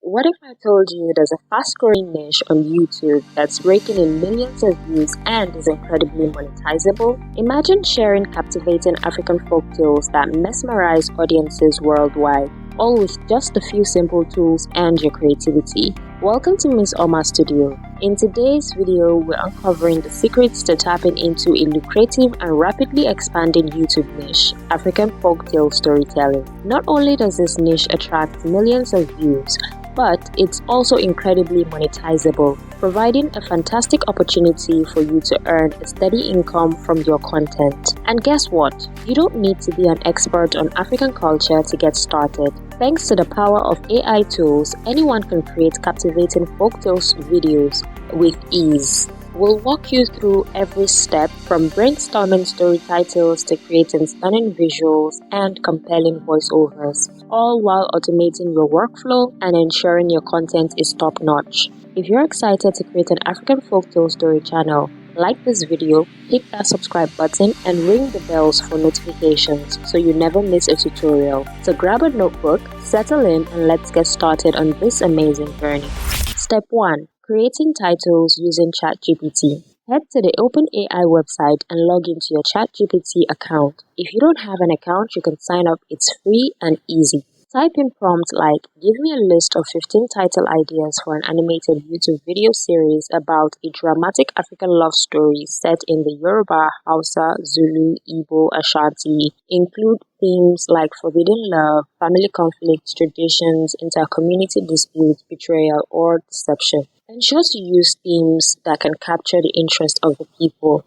What if I told you there's a fast-growing niche on YouTube that's raking in millions of views and is incredibly monetizable? Imagine sharing captivating African folktales that mesmerize audiences worldwide, all with just a few simple tools and your creativity. Welcome to Miss Oma Studio. In today's video, we're uncovering the secrets to tapping into a lucrative and rapidly expanding YouTube niche, African folktale storytelling. Not only does this niche attract millions of views, but it's also incredibly monetizable, providing a fantastic opportunity for you to earn a steady income from your content. And guess what? You don't need to be an expert on African culture to get started. Thanks to the power of AI tools, anyone can create captivating folktales videos with ease. We'll walk you through every step from brainstorming story titles to creating stunning visuals and compelling voiceovers, all while automating your workflow and ensuring your content is top-notch. If you're excited to create an African folktale story channel, like this video, hit that subscribe button and ring the bells for notifications so you never miss a tutorial. So grab a notebook, settle in, and let's get started on this amazing journey. Step 1. Creating titles using ChatGPT. Head to the OpenAI website and log into your ChatGPT account. If you don't have an account, you can sign up. It's free and easy. Type in prompts like, give me a list of 15 title ideas for an animated YouTube video series about a dramatic African love story set in the Yoruba, Hausa, Zulu, Igbo, Ashanti. Include themes like forbidden love, family conflicts, traditions, inter-community disputes, betrayal, or deception. Ensure to use themes that can capture the interest of the people.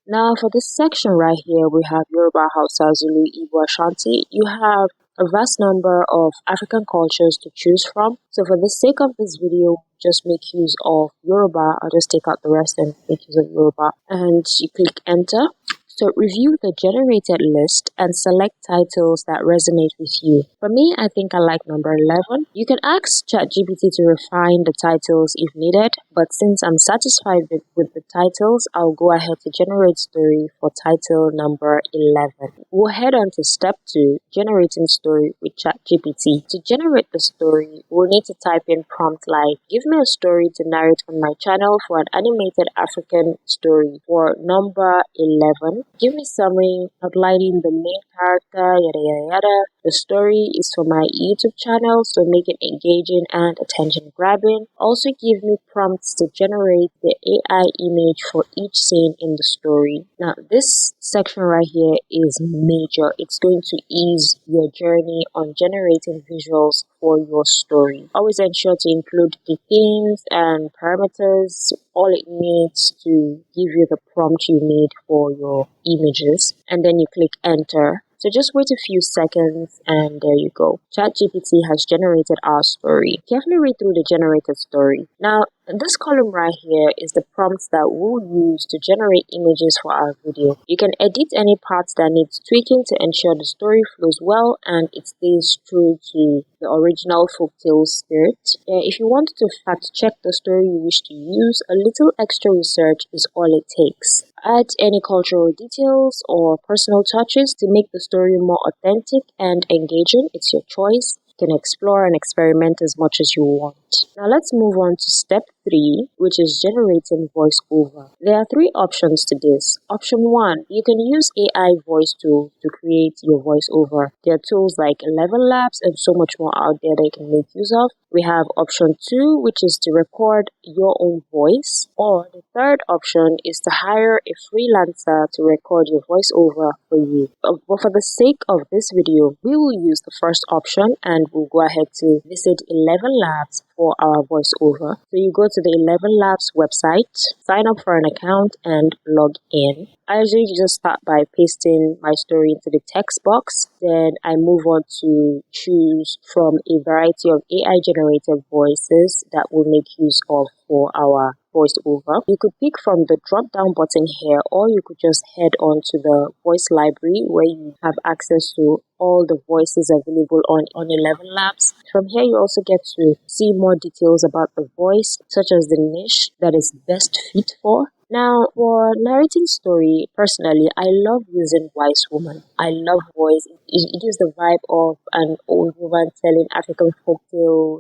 Now, for this section right here, we have Yoruba, Hausa, Zulu, Igbo, Ashanti. You have a vast number of African cultures to choose from. So for the sake of this video, just make use of Yoruba. I'll just take out the rest and make use of Yoruba. And you click enter. So review the generated list and select titles that resonate with you. For me, I think I like number 11. You can ask ChatGPT to refine the titles if needed, but since I'm satisfied with the titles, I'll go ahead to generate story for title number 11. We'll head on to step 2, generating story with ChatGPT. To generate the story, we'll need to type in prompt like, give me a story to narrate on my channel for an animated African story for number 11. Give me summary outlining the main character, yada yada yada. The story is for my YouTube channel, so make it engaging and attention grabbing. Also give me prompts to generate the AI image for each scene in the story. Now this section right here is major. It's going to ease your journey on generating visuals for your story. Always ensure to include the themes and parameters, all it needs to give you the prompt you need for your images, and then you click enter. So just wait a few seconds and there you go. ChatGPT has generated our story. Carefully read through the generated story. Now, this column right here is the prompts that we'll use to generate images for our video. You can edit any parts that needs tweaking to ensure the story flows well and it stays true to the original folktale spirit. If you want to fact check the story you wish to use, a little extra research is all it takes. Add any cultural details or personal touches to make the story more authentic and engaging. It's your choice. You can explore and experiment as much as you want. Now let's move on to step 3, which is generating voiceover. There are 3 options to this. Option 1, you can use AI voice tools to create your voiceover. There are tools like 11 Labs and so much more out there that you can make use of. We have option 2, which is to record your own voice. Or the third option is to hire a freelancer to record your voiceover for you. But for the sake of this video, we will use the first option and we'll go ahead to visit 11 Labs for our voiceover. So you go to the 11 Labs website, sign up for an account and log in. I usually just start by pasting my story into the text box. Then I move on to choose from a variety of AI generated voices that we'll make use of for our voiceover. You could pick from the drop down button here, or you could just head on to the voice library where you have access to all the voices available on 11 Labs. From here you also get to see more details about the voice, such as the niche that is best fit for. Now, for narrating story, personally, I love using wise woman. I love voice. It gives the vibe of an old woman telling African folktales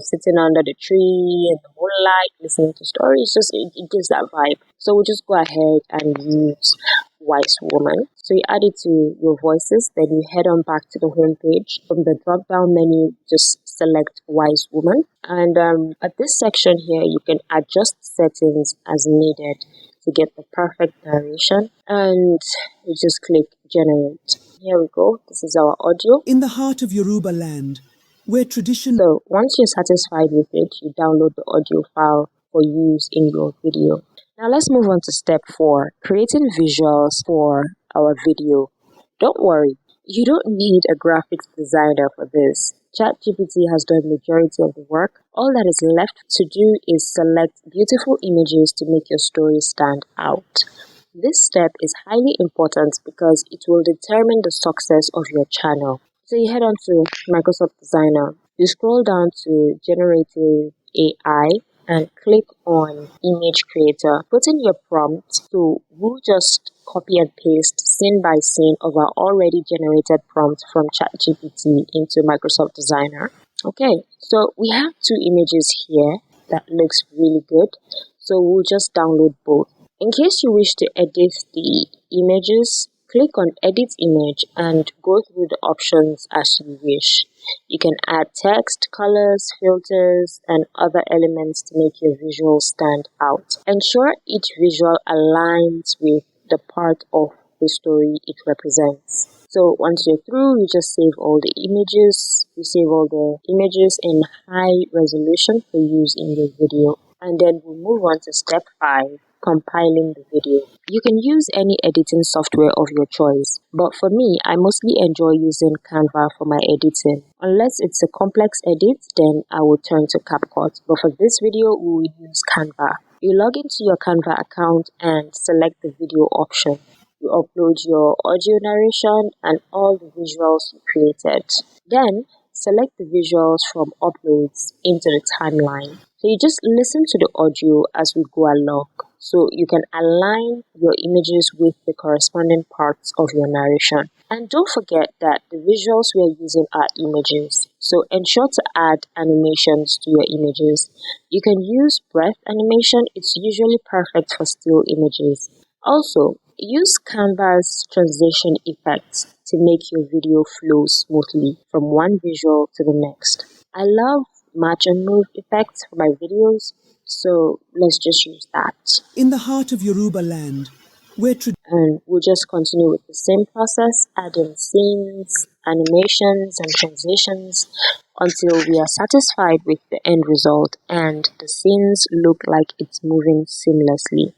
sitting under the tree in the moonlight, listening to stories. It gives that vibe. So we'll just go ahead and use Wise Woman. So you add it to your voices, then you head on back to the home page. From the drop down menu, just select Wise Woman. And at this section here, you can adjust settings as needed to get the perfect narration. And you just click generate. Here we go. This is our audio. In the heart of Yoruba land, where tradition... So once you're satisfied with it, you download the audio file for use in your video. Now let's move on to step 4, creating visuals for our video. Don't worry, you don't need a graphics designer for this. ChatGPT has done the majority of the work. All that is left to do is select beautiful images to make your story stand out. This step is highly important because it will determine the success of your channel. So you head on to Microsoft Designer. You scroll down to Generative AI and click on Image Creator. Put in your prompt. So we'll just copy and paste scene by scene of our already generated prompt from ChatGPT into Microsoft Designer. Okay, so we have 2 images here that looks really good. So we'll just download both. In case you wish to edit the images, click on Edit Image and go through the options as you wish. You can add text, colors, filters, and other elements to make your visual stand out. Ensure each visual aligns with the part of the story it represents. So once you're through, you just save all the images. You save all the images in high resolution for use in your video. And then we'll move on to step 5. Compiling the video. You can use any editing software of your choice, but for me, I mostly enjoy using Canva for my editing. Unless it's a complex edit, then I will turn to CapCut, but for this video, we will use Canva. You log into your Canva account and select the video option. You upload your audio narration and all the visuals you created. Then, select the visuals from uploads into the timeline. So you just listen to the audio as we go along. So you can align your images with the corresponding parts of your narration. And don't forget that the visuals we are using are images. So ensure to add animations to your images. You can use breath animation. It's usually perfect for still images. Also, use Canva's transition effects to make your video flow smoothly from one visual to the next. I love match and move effects for my videos, so let's just use that. In the heart of Yoruba land, where and we'll just continue with the same process, adding scenes, animations, and transitions until we are satisfied with the end result and the scenes look like it's moving seamlessly.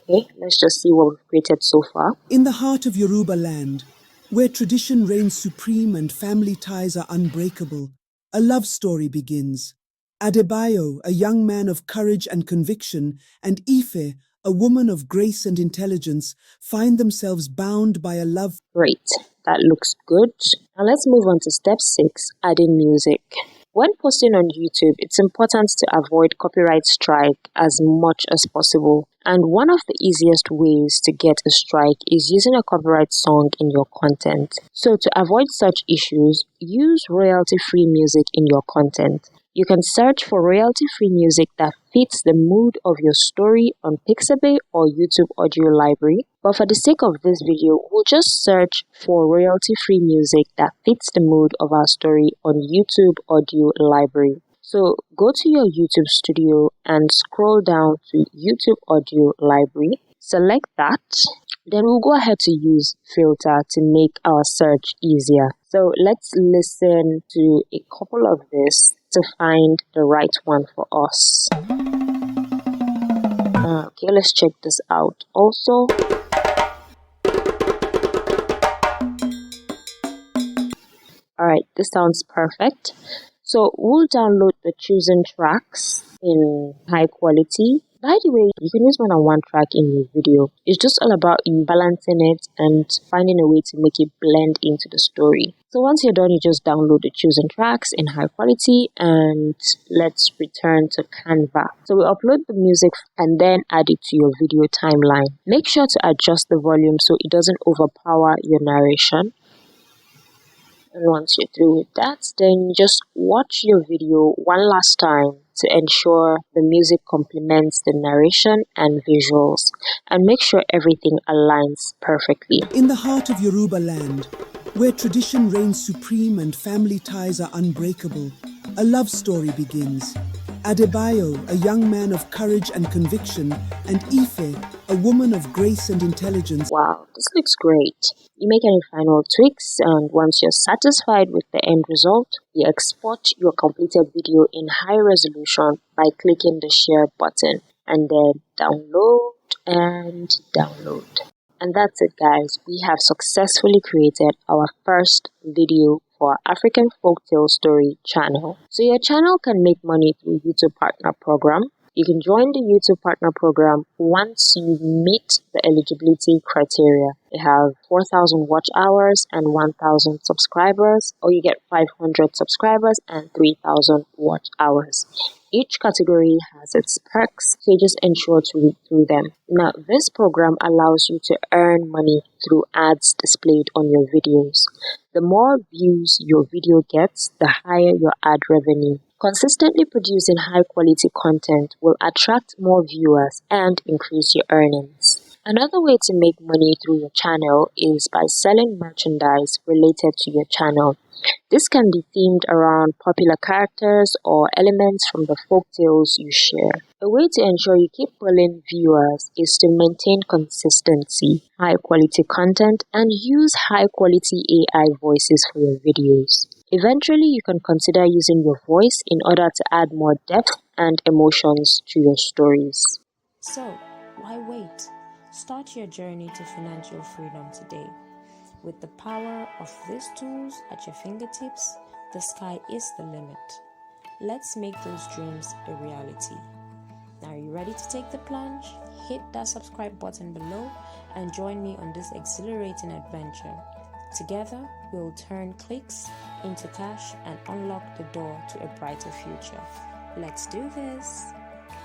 Okay, let's just see what we've created so far. In the heart of Yoruba land, where tradition reigns supreme and family ties are unbreakable, a love story begins. Adebayo, a young man of courage and conviction, and Ife, a woman of grace and intelligence, find themselves bound by a love. Great, that looks good. Now let's move on to step 6, adding music. When posting on YouTube, it's important to avoid copyright strike as much as possible. And one of the easiest ways to get a strike is using a copyright song in your content. So to avoid such issues, use royalty-free music in your content. You can search for royalty-free music that fits the mood of your story on Pixabay or YouTube Audio Library. But for the sake of this video, we'll just search for royalty-free music that fits the mood of our story on YouTube Audio Library. So go to your YouTube studio and scroll down to YouTube Audio Library. Select that. Then we'll go ahead to use filter to make our search easier. So let's listen to a couple of this to find the right one for us. Okay, let's check this out also. Alright, this sounds perfect. So we'll download the chosen tracks in high quality. By the way, you can use more than one track in your video. It's just all about you balancing it and finding a way to make it blend into the story. So once you're done, you just download the chosen tracks in high quality and let's return to Canva. So we upload the music and then add it to your video timeline. Make sure to adjust the volume so it doesn't overpower your narration. And once you're through with that, then just watch your video one last time to ensure the music complements the narration and visuals, and make sure everything aligns perfectly. In the heart of Yoruba land, where tradition reigns supreme and family ties are unbreakable, a love story begins. Adebayo, a young man of courage and conviction, and Ife, a woman of grace and intelligence. Wow, this looks great. You make any final tweaks, and once you're satisfied with the end result, you export your completed video in high resolution by clicking the share button, and then download and download. And that's it, guys. We have successfully created our first video for African Folktale Story channel. So your channel can make money through YouTube Partner Program. You can join the YouTube Partner Program once you meet the eligibility criteria. You have 4,000 watch hours and 1,000 subscribers, or you get 500 subscribers and 3,000 watch hours. Each category has its perks, so you just ensure to read through them. Now, this program allows you to earn money through ads displayed on your videos. The more views your video gets, the higher your ad revenue. Consistently producing high-quality content will attract more viewers and increase your earnings. Another way to make money through your channel is by selling merchandise related to your channel. This can be themed around popular characters or elements from the folktales you share. A way to ensure you keep pulling viewers is to maintain consistency, high-quality content, and use high-quality AI voices for your videos. Eventually, you can consider using your voice in order to add more depth and emotions to your stories. So, why wait? Start your journey to financial freedom today. With the power of these tools at your fingertips, the sky is the limit. Let's make those dreams a reality. Now, are you ready to take the plunge? Hit that subscribe button below and join me on this exhilarating adventure. Together, we'll turn clicks into cash and unlock the door to a brighter future. Let's do this!